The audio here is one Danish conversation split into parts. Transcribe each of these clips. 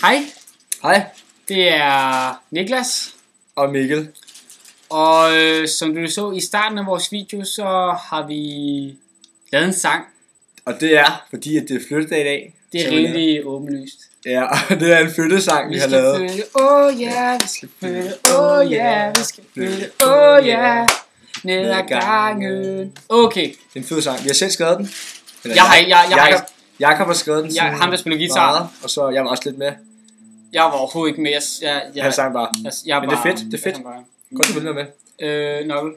Hej, Hej. det er Niklas. Og Mikkel. Og som du så i starten af vores video, så har vi lavet en sang. Og det er, fordi at det er flyttedag i dag. Det er rimelig åbenlyst. Ja, og det er en flyttesang, vi har lavet. Vi skal flytte, oh yeah, vi skal flytte, oh yeah, vi skal flytte, oh yeah, ned ad gangen. Okay. Det er en fed sang. Vi har selv skrevet den. Jakob har skrevet den. ham der spiller guitar. Meget, og så jeg var også lidt med. Jeg var overhovedet ikke med. Jeg sang bare. Men det er fedt, det er fedt. Godt, du vil være med. Nok.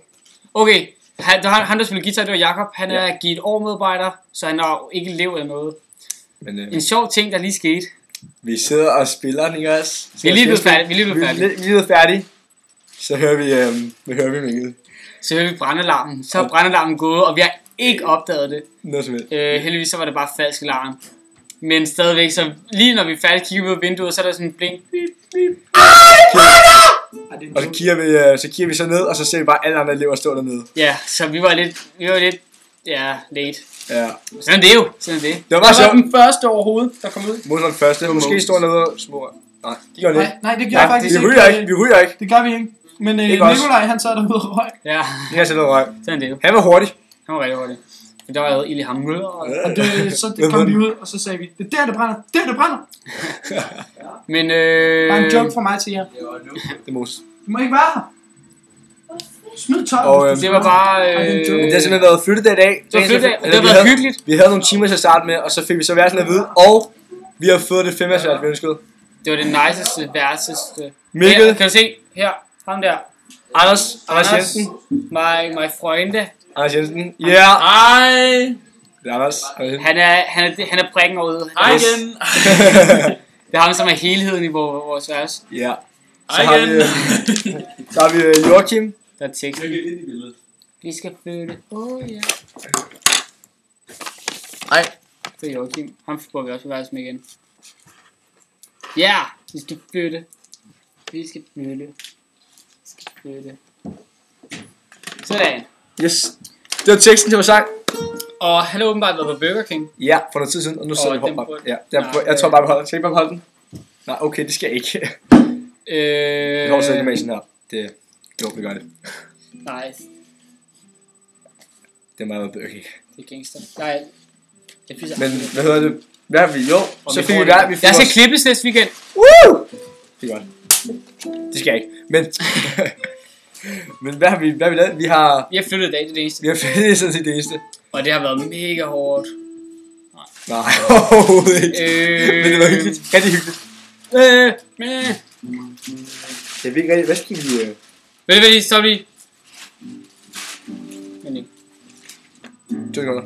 Okay, han der spiller guitar, det var Jakob. Han er givet årmedarbejder, så han har ikke elev eller noget. Men, en sjov ting, der lige skete. Vi sidder og spiller den, ikke også? Vi er lige blevet færdige. Så hører vi Mikkel. Så hører vi brandalarmen. Så er brandalarmen gået, og vi har ikke opdaget det. Noget som helst. Heldigvis så var det bare falsk alarm. Men stadigvæk, så lige når vi er færdige, kigger vi ud af vinduet, så er der sådan en blink. Og så kigger vi så ned, og så ser vi bare alle andre elever stå dernede. Ja, så vi var lidt late. Ja. Sådan er det jo. Det var bare så den første overhovedet, der kom ud. Måske den første. Måske står nede og små. Nej, det gør det ikke. Nej, det gør jeg faktisk ikke. Vi ryger ikke. Det gør vi ikke. Men Nikolaj, han sad derude og røg. Ja. Jeg har sættet røg. Sådan er det jo. Han var hurtig. Han var rigtig hurtig. Men der var jo ild i ham. Og det kom vi ud, og så sagde vi, det er der, det brænder. Det er der, det brænder. Men Bare en joke fra mig til jer. Det mos. Du må ikke være her. Smid tøj. Og det var bare... Men det har simpelthen været flyttedag i dag. Det var flyttedag, og det har været hyggeligt. Vi havde nogle timer til at starte med, og så fik vi så værelsen at vide. Og vi har fået det 5-årsvært, vi ønskede. Det var det niceste, værtseste. Mikkel. Her, kan du se? Her. Ham der. Anders Jensen. My freunde. Anders Jensen. Ja. Hej. Det er Anders. Han er prikken herude. Hej igen. Det er ham, som er helheden i vores vers. Ja. Hej igen. Så har vi Joachim. Der er tekst. Vi skal flytte. Oh ja. Hej. Det er Joachim. Ham får vi også vers med igen. Ja, vi skal flytte. Vi skal flytte. Sådan. Yes. Det var teksten til vores sang. Og han har åbenbart været på Burger King. Ja, for noget tid siden, og nu sidder vi på. Ja, jeg tror bare, vi holder den. Skal vi bare holde den? Nej, okay, det skal jeg ikke. Vi holder ikke med sådan her. Det vi gør det. Nice. Det er meget Burger King. Det er gangster. Nej. Men hvad hedder det? Hvad har vi? Jo, så fik vi der. Jeg skal klippes næste weekend. Woo! Det er godt. Det skal jeg ikke. Men hvad har vi lavet? Vi har flyttet i dag, det er det eneste. Vi har flyttet sådan set det eneste. Og det har været mega hårdt. Nej, overhovedet ikke. Men det var hyggeligt. Rigtig hyggeligt. Jeg ved ikke rigtig, hvad skal vi... Vent, stop lige. Men ikke. 2 sekunder.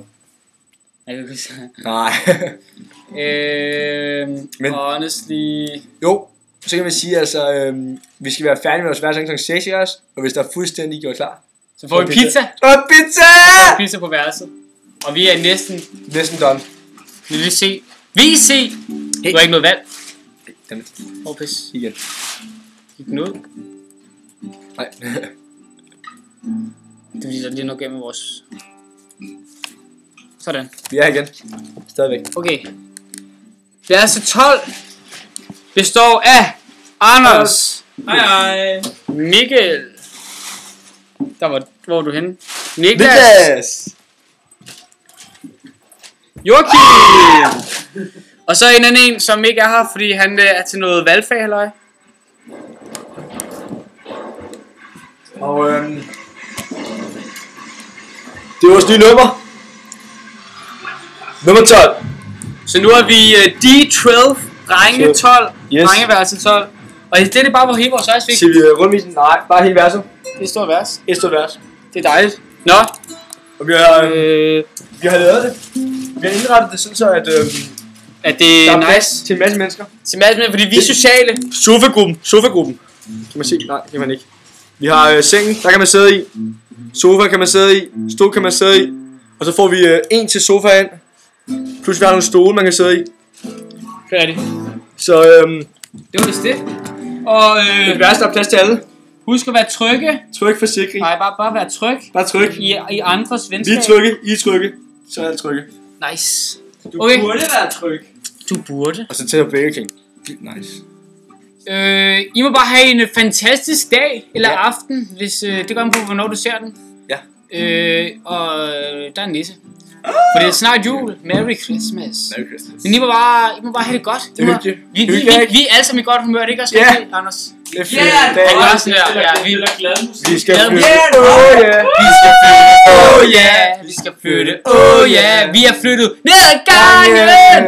Nej. Men honestly... Jo, så kan man sige, altså, vi skal være færdige med vores hver kl. 6 i os, og hvis der er fuldstændig gjort klar, så får vi pizza. Og pizza! Pizza på værelset. Og vi er næsten done. Vi vil se. Du har ikke noget valg. Dammit. Pis. Igen. Gik den ud? Nej. Det viser lige noget gennem vores... Sådan. Vi er igen. Stadigvæk. Okay. Værelse 12 består af Anders. Hej. Mikkel. Hvor er du henne? Niklas. Joachim. Og så en anden som ikke er her, fordi han er til noget valgfag, halløj. Og det er vores nye nummer. Nummer 12. Så nu er vi D12, drenge 12, yes. Drengeværelse 12. Og det er bare, hvor hele vores vers fik. Siger vi rundvisen? Nej, bare hele verset. Det er et stort vers. Et stort vers. Det er dejligt. Nå. Og vi har lavet det. Vi har indrettet det sådan så, at det er nice til en masse mennesker. Til en masse mennesker, fordi vi er sociale. Sofagruppen. Kan man se? Nej, det kan man ikke. Vi har sengen, der kan man sidde i. Sofa kan man sidde i. Stol kan man sidde i. Og så får vi en til sofaen. Plus vi har nogle stole, man kan sidde i. Færdig. Så det var vist det. Og det værste er plads til alle. Husk at være trygge. Tryg forsikring. Nej, bare være tryg. Bare tryg. I andres venskab. Vi er trygge, I er trygge. Så er alle trygge. Nice. Du burde være tryg. Du burde. Og så til Burger King. Nice. I må bare have en fantastisk dag eller aften, hvis det går an på, hvornår du ser den. Ja. Og der er en nisse. For det er snart jul. Merry Christmas. Merry Christmas. Men I må bare have det godt. Det er hyggeligt. Vi er alle sammen i godt humør, det er ikke også rigtigt, Anders? Det er fedt. Det er også sådan der. Ja, Vi skal flytte. Vi skal flytte. Vi er flyttet ned ad gangen.